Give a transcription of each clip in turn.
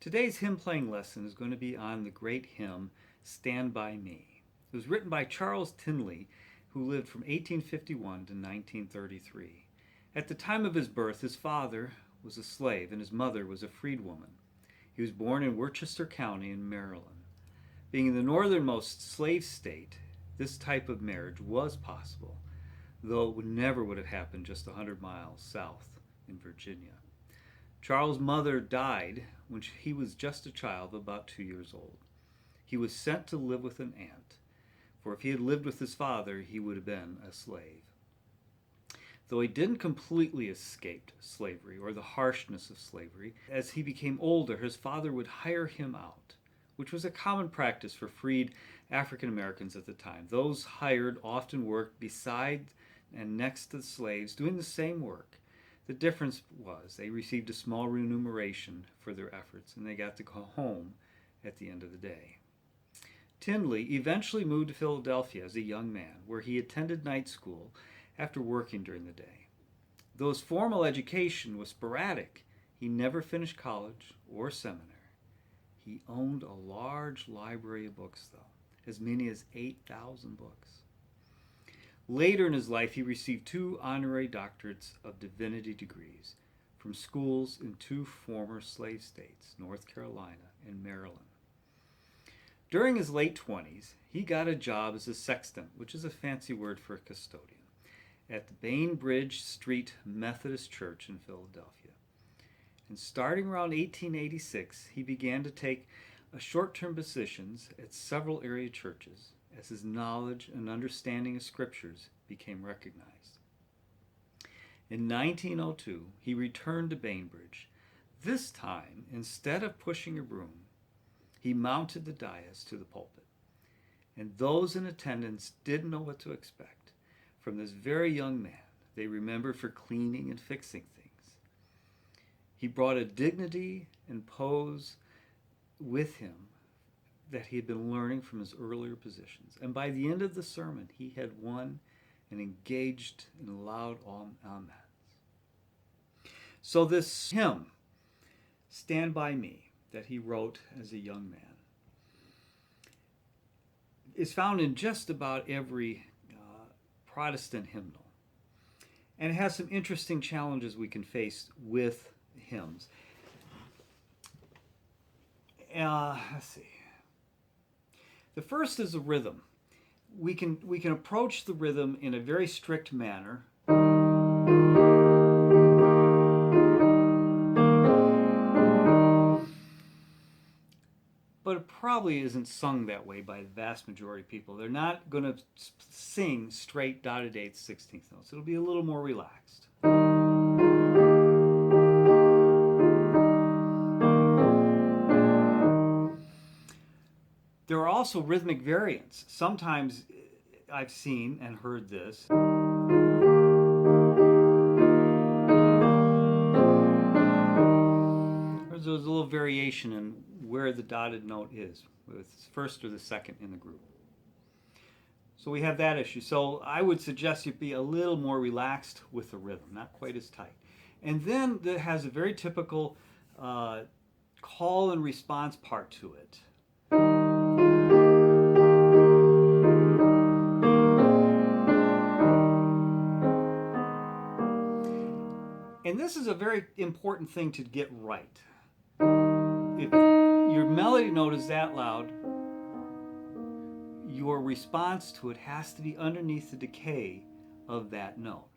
Today's hymn playing lesson is going to be on the great hymn, Stand By Me. It was written by Charles Tindley, who lived from 1851 to 1933. At the time of his birth, his father was a slave and his mother was a freedwoman. He was born in Worcester County in Maryland. Being in the northernmost slave state, this type of marriage was possible, though it never would have happened just 100 miles south in Virginia. Charles' mother died when he was just a child of about 2 years old. He was sent to live with an aunt, for if he had lived with his father, he would have been a slave. Though he didn't completely escape slavery or the harshness of slavery, as he became older, his father would hire him out, which was a common practice for freed African Americans at the time. Those hired often worked beside and next to the slaves, doing the same work. The difference was they received a small remuneration for their efforts, and they got to go home at the end of the day. Tindley eventually moved to Philadelphia as a young man, where he attended night school after working during the day. Though his formal education was sporadic, he never finished college or seminary. He owned a large library of books, though, as many as 8,000 books. Later in his life, he received 2 honorary doctorates of divinity degrees from schools in 2 former slave states, North Carolina and Maryland. During his late 20s, he got a job as a sexton, which is a fancy word for a custodian, at the Bainbridge Street Methodist Church in Philadelphia. And starting around 1886, he began to take short-term positions at several area churches as his knowledge and understanding of scriptures became recognized. In 1902, he returned to Bainbridge. This time, instead of pushing a broom, he mounted the dais to the pulpit. And those in attendance didn't know what to expect from this very young man they remembered for cleaning and fixing things. He brought a dignity and pose with him that he had been learning from his earlier positions. And by the end of the sermon, he had won and engaged in loud amens. So this hymn, Stand By Me, that he wrote as a young man, is found in just about every Protestant hymnal. And it has some interesting challenges we can face with hymns. Let's see. The first is the rhythm. We can approach the rhythm in a very strict manner. But it probably isn't sung that way by the vast majority of people. They're not going to sing straight dotted eighths, 16th notes. It'll be a little more relaxed. There are also rhythmic variants. Sometimes I've seen and heard this. There's a little variation in where the dotted note is, whether it's first or the second in the group. So we have that issue. So I would suggest you be a little more relaxed with the rhythm, not quite as tight. And then it has a very typical call and response part to it. And this is a very important thing to get right. If your melody note is that loud, your response to it has to be underneath the decay of that note.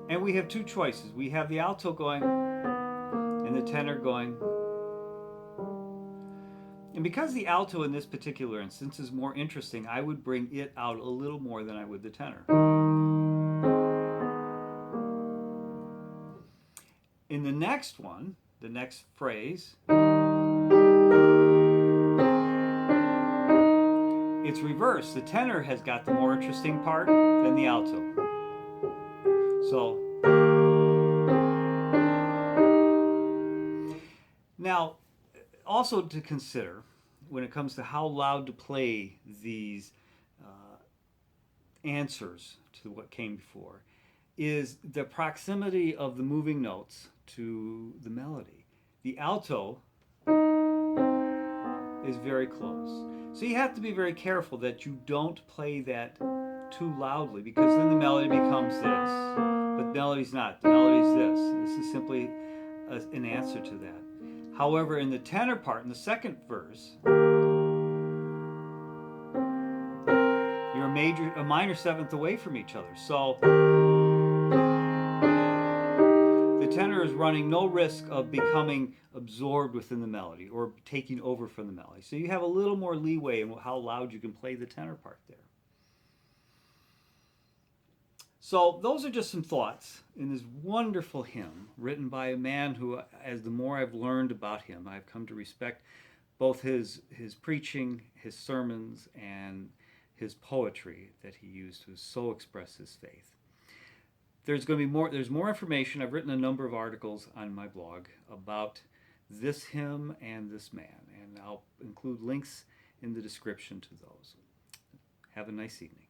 And we have 2 choices. We have the alto going and the tenor going. And because the alto in this particular instance is more interesting, I would bring it out a little more than I would the tenor. In the next one, the next phrase, it's reversed. The tenor has got the more interesting part than the alto. So, now, also to consider when it comes to how loud to play these answers to what came before, is the proximity of the moving notes to the melody. The alto is very close. So you have to be very careful that you don't play that too loudly, because then the melody becomes this. But the melody's not. The melody's this. This is simply an answer to that. However, in the tenor part, in the second verse, you're a minor seventh away from each other. So the tenor is running no risk of becoming absorbed within the melody or taking over from the melody. So you have a little more leeway in how loud you can play the tenor part there. So those are just some thoughts in this wonderful hymn written by a man who, as the more I've learned about him, I've come to respect both his preaching, his sermons, and his poetry that he used to so express his faith. There's more information. I've written a number of articles on my blog about this hymn and this man, and I'll include links in the description to those. Have a nice evening.